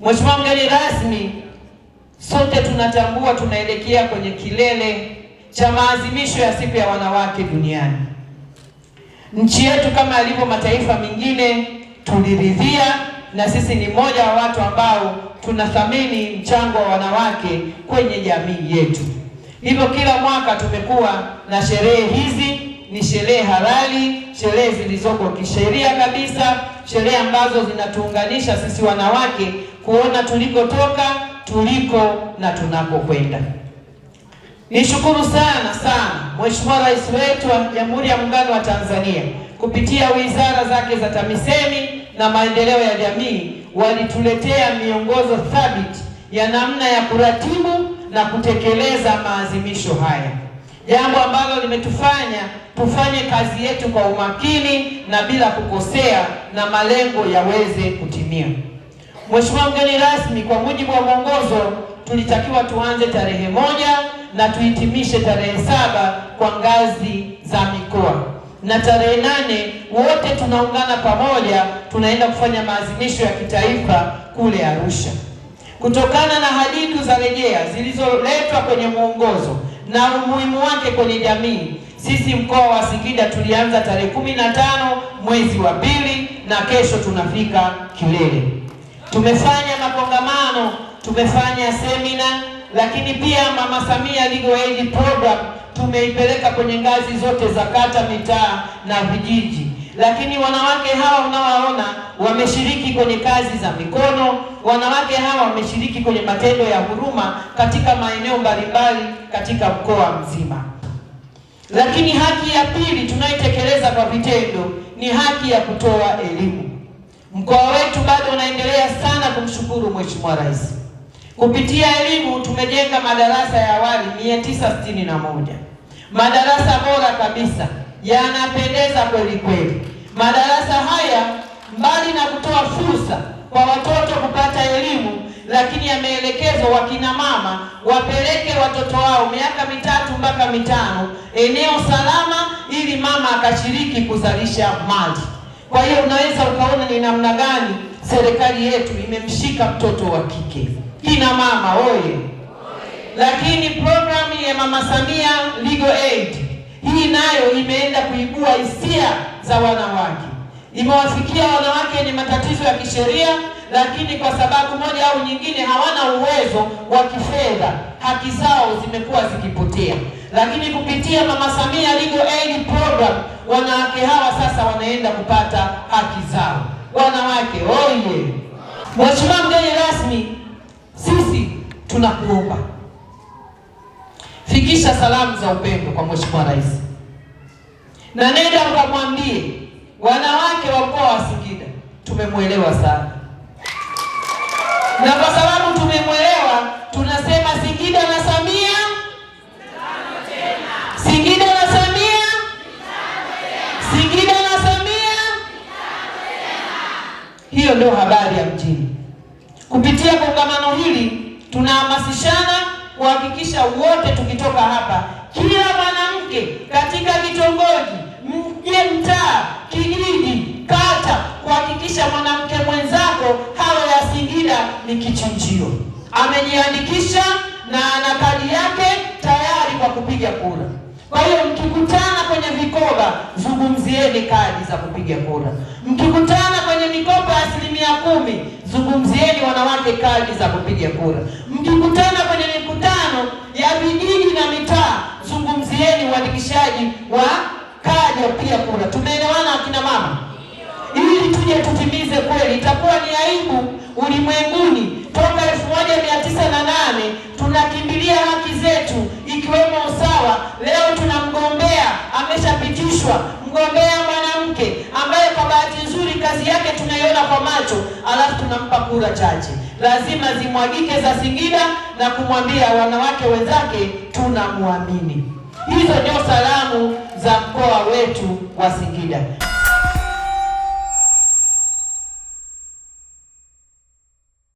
Mheshimiwa mgeni rasmi, sote tunatambua tunaelekea kwenye kilele cha maadhimisho ya siku ya wanawake duniani. Nchi yetu kama ilivyo mataifa mengine tuliridhia, na sisi ni mmoja wa watu ambao tunathamini mchango wa wanawake kwenye jamii yetu. Hivyo kila mwaka tumekuwa na sherehe hizi. Ni sherehe halali, sherehe zilizoko kisheria kabisa, sherehe ambazo zinatuunganisha sisi wanawake kuona tulikotoka, tuliko na tunakokwenda. Nishukuru sana Mheshimiwa Rais wetu wa Jamhuri ya Muungano wa Tanzania kupitia wizara zake za TAMISEMI na maendeleo ya jamii walituletea miongozo thabiti ya namna ya kuratibu na kutekeleza maadhimisho haya, jambo ambalo limetufanya tufanye kazi yetu kwa umakini na bila kukosea na malengo yaweze kutimia. Mheshimiwa mgeni rasmi, kwa mujibu wa mwongozo tulitakiwa tuanze tarehe 1 na tuhitimishe tarehe 7 kwa ngazi za mikoa, na tarehe 8 wote tunaungana pamoja, tunaenda kufanya maadhimisho ya kitaifa kule Arusha. Kutokana na hadidu za rejea zilizoletwa kwenye mwongozo na umuhimu wake kwenye jamii, sisi mkoa wa Singida tulianza tarehe 15 mwezi wa 2 na kesho tunafika kilele. Tumefanya makongamano, tumefanya semina, lakini pia Mama Samia Legal Aid Program tumeipeleka kwenye ngazi zote za kata, mitaa na vijiji. Lakini wanawake hawa unawaona wameshiriki kwenye kazi za mikono, wanawake hawa wameshiriki kwenye matendo ya huruma katika maeneo mbalimbali katika mkoa mzima. Lakini haki ya pili tunaitekeleza kwa vitendo ni haki ya kutoa elimu. Mkoa wetu bado unaendelea sana kumshukuru Mheshimiwa Rais. Kupitia elimu tumejenga madarasa ya awali 961. Madarasa bora kabisa, yanapendeza kweli kweli. Madarasa haya mbali na kutoa fursa kwa watoto kupata elimu, lakini yameelekezwa wakina mama wapeleke watoto wao miaka 3 mpaka 5 eneo salama, ili mama akashiriki kuzalisha mali. Kwa hiyo unaweza ukaona ni namna gani serikali yetu imemshika mtoto wa kike. Kina mama oye! Lakini programu ya Mama Samia Legal Aid hii nayo imeenda kuibua hisia za wanawake. Imewafikia wanawake wenye matatizo ya kisheria, lakini kwa sababu moja au nyingine hawana uwezo wa kifedha, haki zao zimekuwa zikipotea. Lakini kupitia Mama Samia Legal Aid Program, wanawake hawa sasa wanaenda kupata haki zao. Wanawake oye! Mheshimiwa mgeni rasmi, sisi tunakuomba fikisha salamu za upendo kwa Mheshimiwa Rais, na nenda ukamwambie wanawake wa mkoa wa Singida tumemwelewa sana, na kwa sababu tumemwelewa tunasema Singida na Samia, Singida na Samia, Singida na Samia. Hiyo ndio habari ya mjini. Kupitia kongamano hili tunahamasishana kuhakikisha wote tukitoka hapa, kila mwanamke katika kitongoji, mje, mtaa, kijiji, kata, kuhakikisha mwanamke mwenzako hawa ya Singida ni kichinjio, amejiandikisha na ana kadi yake tayari kwa kupiga kura. Kwa hiyo mkikutana kwenye vikoba, zungumzieni kadi za kupiga kura. Mkikutana kwenye mikopo ya 10%, zungumzieni wanawake kadi za kupiga kura. Mkikutana kwenye mikutano ya vijiji na mitaa, zungumzieni uandikishaji wa kadi ya kupiga kura. Tumeelewana akina mama? Ili tuje tutimize kweli. Itakuwa ni aibu ulimwenguni toka 1908 tunakimbilia haki zetu ikiwemo usawa. Leo tuna mgombea ameshapitishwa, mgombea mwanamke ambaye kwa bahati nzuri kazi yake tunaiona kwa macho, alafu tunampa kura chache. Lazima zimwagike za Singida na kumwambia wanawake wenzake tunamwamini. Hizo ndio salamu za mkoa wetu wa Singida.